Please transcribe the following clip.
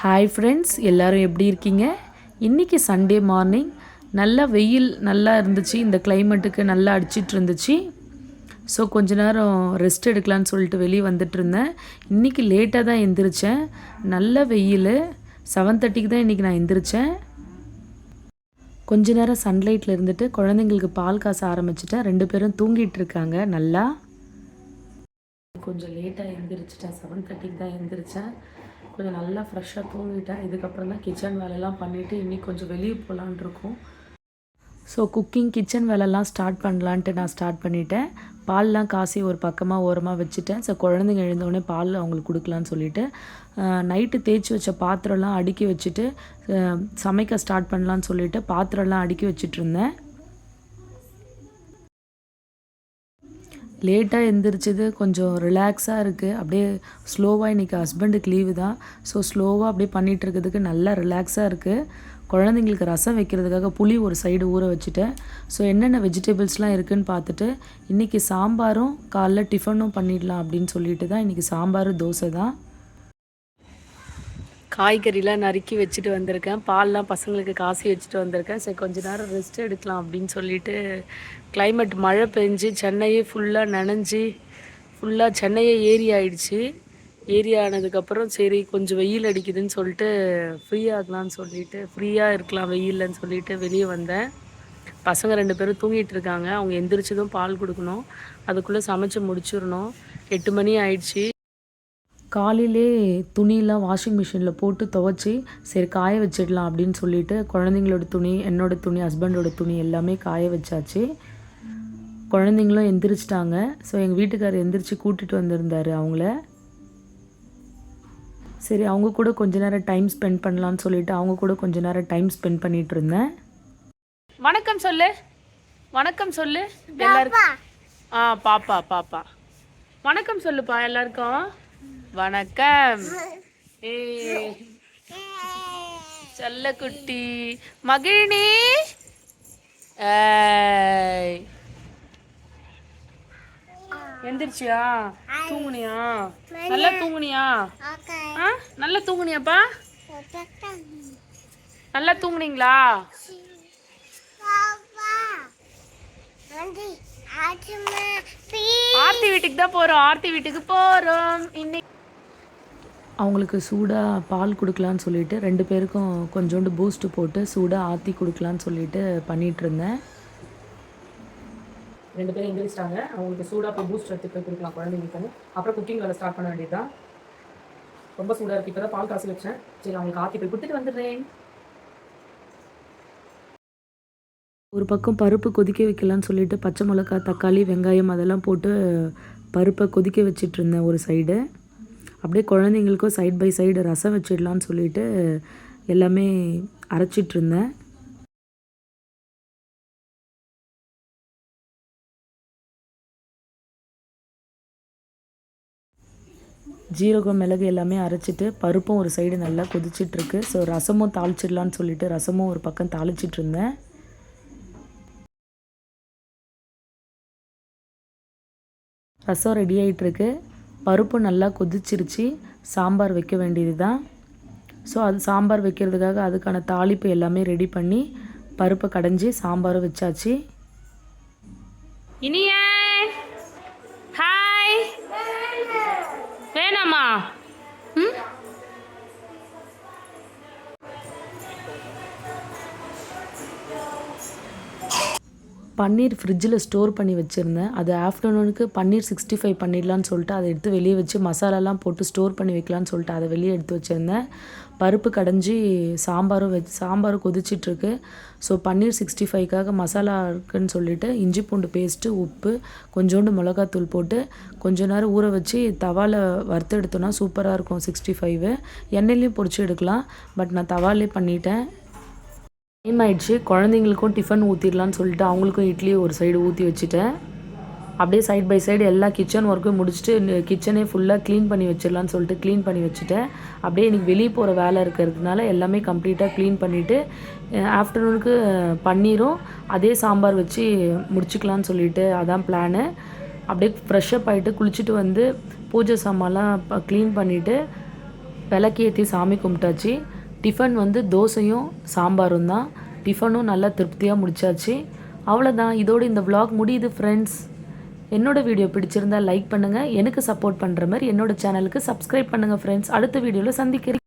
Hi friends, எல்லோரும் எப்படி இருக்கீங்க? இன்றைக்கி சண்டே மார்னிங் நல்லா வெயில் நல்லா இருந்துச்சு. இந்த கிளைமேட்டுக்கு நல்லா அடிச்சிட்டு இருந்துச்சு. ஸோ கொஞ்ச நேரம் ரெஸ்ட் எடுக்கலான்னு சொல்லிட்டு வெளியே வந்துட்டு இருந்தேன். இன்றைக்கி லேட்டாக தான் எந்திரிச்சேன். நல்ல வெயில். 7:30க்கு தான் இன்றைக்கி நான் எந்திரிச்சேன். கொஞ்ச நேரம் சன்லைட்டில் இருந்துட்டு குழந்தைங்களுக்கு பால் காச ஆரம்பிச்சிட்டேன். 2 பேரும் தூங்கிட்டு இருக்காங்க நல்லா. கொஞ்சம் லேட்டாக எந்திரிச்சிட்டேன். 7:30க்கு தான் எந்திரிச்சேன். கொஞ்சம் நல்லா ஃப்ரெஷ்ஷாக தூங்கிட்டேன். இதுக்கப்புறம் தான் கிச்சன் வேலையெல்லாம் பண்ணிவிட்டு இன்றைக்கி கொஞ்சம் வெளியே போகலான் இருக்கோம். ஸோ குக்கிங் கிச்சன் வேலைலாம் ஸ்டார்ட் பண்ணலான்ட்டு நான் ஸ்டார்ட் பண்ணிவிட்டேன். பால்லாம் காசி ஒரு பக்கமாக ஓரமாக வச்சுட்டேன். ஸோ குழந்தைங்க எழுந்தோடனே பால் அவங்களுக்கு கொடுக்கலான்னு சொல்லிவிட்டு நைட்டு தேய்ச்சி வச்ச பாத்திரம்லாம் அடுக்கி வச்சுட்டு சமைக்க ஸ்டார்ட் பண்ணலான்னு சொல்லிவிட்டு பாத்திரம்லாம் அடுக்கி வச்சிட்ருந்தேன். லேட்டாக எழுந்திரிச்சது கொஞ்சம் ரிலாக்ஸாக இருக்குது. அப்படியே ஸ்லோவாக இன்றைக்கி ஹஸ்பண்டுக்கு லீவு தான். ஸோ ஸ்லோவாக அப்படியே பண்ணிகிட்ருக்கிறதுக்கு நல்லா ரிலாக்ஸாக இருக்குது. குழந்தைங்களுக்கு ரசம் வைக்கிறதுக்காக புளி ஒரு சைடு ஊற வச்சுட்டேன். ஸோ என்னென்ன வெஜிடபிள்ஸ்லாம் இருக்குதுன்னு பார்த்துட்டு இன்றைக்கி சாம்பாரும் காலைல டிஃபனும் பண்ணிடலாம் அப்படின்னு சொல்லிட்டு தான் இன்றைக்கி சாம்பார் தோசை தான். காய்கறிலாம் நறுக்கி வச்சுட்டு வந்திருக்கேன். பால்லாம் பசங்களுக்கு காசி வச்சுட்டு வந்திருக்கேன். சரி கொஞ்ச நேரம் ரெஸ்ட் எடுக்கலாம் அப்படின்னு சொல்லிட்டு கிளைமேட் மழை பெஞ்சு சென்னையே ஃபுல்லாக நனைஞ்சி ஃபுல்லாக சென்னையே ஏரி ஆயிடுச்சு. ஏரி ஆனதுக்கப்புறம் சரி கொஞ்சம் வெயில் அடிக்குதுன்னு சொல்லிட்டு ஃப்ரீயாகலான்னு சொல்லிட்டு ஃப்ரீயாக இருக்கலாம் வெயில்லன்னு சொல்லிட்டு வெளியே வந்தேன். பசங்க 2 பேரும் தூங்கிட்டு இருக்காங்க. அவங்க எந்திரிச்சதும் பால் கொடுக்கணும். அதுக்குள்ளே சமைச்சு முடிச்சிடணும். 8 மணி ஆயிடுச்சு. காலையிலே துணியெலாம் வாஷிங் மிஷினில் போட்டு துவைச்சி சரி காய வச்சிடலாம் அப்படின்னு சொல்லிட்டு குழந்தைங்களோட துணி, என்னோடய துணி, ஹஸ்பண்டோட துணி எல்லாமே காய வச்சாச்சு. குழந்தைங்களும் எந்திரிச்சிட்டாங்க. ஸோ எங்கள் வீட்டுக்காரர் எந்திரிச்சு கூட்டிகிட்டு வந்திருந்தார் அவங்கள. சரி அவங்க கூட கொஞ்ச நேரம் டைம் ஸ்பெண்ட் பண்ணலான்னு சொல்லிட்டு அவங்க கூட கொஞ்ச நேரம் டைம் ஸ்பெண்ட் பண்ணிகிட்டு இருந்தேன். வணக்கம் சொல்லு, வணக்கம் சொல்லு எல்லாருக்கும். பாப்பா பாப்பா வணக்கம் சொல்லுப்பா எல்லாருக்கும். வணக்கம். செல்லக்குட்டி மகிழினி எந்திரிச்சியா? தூங்குனியா? நல்லா தூங்குனியா? நல்லா தூங்குனியாப்பா? நல்லா தூங்குனீங்களா? ஆர்த்தி வீட்டுக்கு தான் போகிறோம். ஆர்த்தி வீட்டுக்கு போகிறோம் இன்னைக்கு. அவங்களுக்கு சூடாக பால் கொடுக்கலான்னு சொல்லிட்டு 2 பேருக்கும் கொஞ்சோண்டு பூஸ்ட்டு போட்டு சூடாக ஆற்றி கொடுக்கலான்னு சொல்லிட்டு பண்ணிகிட்டு இருந்தேன். 2 பேரும் எந்திரிச்சிட்டாங்க. அவங்களுக்கு சூடாக போய் பூஸ்ட் எடுத்து போய் கொடுக்கலாம் குழந்தைங்களுக்கு. அப்புறம் குக்கிங் வேலை ஸ்டார்ட் பண்ண வேண்டியதுதான். ரொம்ப சூடாக இருக்குது. இப்போ தான் பால் காசு வச்சேன். சரி அவங்களுக்கு ஆற்றி போய் கொடுத்துட்டு வந்துடுறேன். ஒரு பக்கம் பருப்பு கொதிக்க வைக்கலான்னு சொல்லிட்டு பச்சை மிளகா, தக்காளி, வெங்காயம் அதெல்லாம் போட்டு பருப்பை கொதிக்க வச்சிட்ருந்தேன் ஒரு சைடு. அப்படியே குழந்தைங்களுக்கும் சைட் பை சைடு ரசம் வச்சிடலான்னு சொல்லிட்டு எல்லாமே அரைச்சிட்ருந்தேன். ஜீரகம், மிளகு எல்லாமே அரைச்சிட்டு பருப்பும் ஒரு சைடு நல்லா கொதிச்சிட்ருக்கு. ஸோ ரசமும் தாளிச்சிடலான்னு சொல்லிட்டு ரசமும் ஒரு பக்கம் தாளிச்சிட்ருந்தேன். ரசம் ரெடி ஆகிட்டுருக்கு. பருப்பு நல்லா கொதிச்சிருச்சு. சாம்பார் வைக்க வேண்டியது தான். ஸோ அது சாம்பார் வைக்கிறதுக்காக அதுக்கான தாளிப்பு எல்லாமே ரெடி பண்ணி பருப்பை கடைஞ்சி சாம்பாரும் வச்சாச்சு. இனிய ஹாய் வேணாமா? பன்னீர் ஃப்ரிட்ஜில் ஸ்டோர் பண்ணி வச்சுருந்தேன். அது ஆஃப்டர்நூனுக்கு பன்னீர் 65 பண்ணிடலான்னு சொல்லிட்டு அதை எடுத்து வெளியே வச்சு மசாலாலாம் போட்டு ஸ்டோர் பண்ணி வைக்கலான்னு சொல்லிட்டு அதை வெளியே எடுத்து வச்சுருந்தேன். பருப்பு கடைஞ்சி சாம்பாரும் கொதிச்சிட்ருக்கு. ஸோ பன்னீர் 65க்காக மசாலா இருக்குதுன்னு சொல்லிவிட்டு இஞ்சி பூண்டு பேஸ்ட்டு, உப்பு, கொஞ்சோண்டு மிளகாத்தூள் போட்டு கொஞ்ச நேரம் ஊற வச்சு தவாவில் வறுத்து எடுத்தோன்னா சூப்பராக இருக்கும் 65. எண்ணெயிலையும் பொரிச்சு எடுக்கலாம். பட் நான் தவாலே பண்ணிட்டேன். டைம் ஆயிடுச்சு. குழந்தைங்களுக்கும் டிஃபன் ஊற்றிடலான்னு சொல்லிட்டு அவங்களுக்கும் இட்லி ஒரு சைடு ஊற்றி வச்சுட்டேன். அப்படியே சைட் பை சைடு எல்லா கிச்சன் ஒர்க்கும் முடிச்சுட்டு கிச்சனே ஃபுல்லாக க்ளீன் பண்ணி வச்சிடலான்னு சொல்லிட்டு க்ளீன் பண்ணி வச்சுட்டேன். அப்படியே எனக்கு வெளியே போகிற வேலை இருக்கிறதுனால எல்லாமே கம்ப்ளீட்டாக க்ளீன் பண்ணிவிட்டு ஆஃப்டர்நூனுக்கு பன்னீரும் அதே சாம்பார் வச்சு முடிச்சுக்கலான்னு சொல்லிட்டு அதான் பிளானு. அப்படியே ஃப்ரெஷ்ஷப் ஆகிட்டு குளிச்சுட்டு வந்து பூஜை சாமான்லாம் க்ளீன் பண்ணிவிட்டு விளக்கேற்றி சாமி கும்பிட்டாச்சு. டிஃபன் வந்து தோசையும் சாம்பாரும் தான். டிஃபனும் நல்லா திருப்தியாக முடிச்சாச்சு. அவ்வளோதான், இதோடு இந்த vlog முடியுது ஃப்ரெண்ட்ஸ். என்னோடய வீடியோ பிடிச்சிருந்தால் லைக் பண்ணுங்கள். எனக்கு சப்போர்ட் பண்ணுற மாதிரி என்னோடய சேனலுக்கு சப்ஸ்கிரைப் பண்ணுங்கள் ஃப்ரெண்ட்ஸ். அடுத்த வீடியோவில் சந்திக்கிறேன்.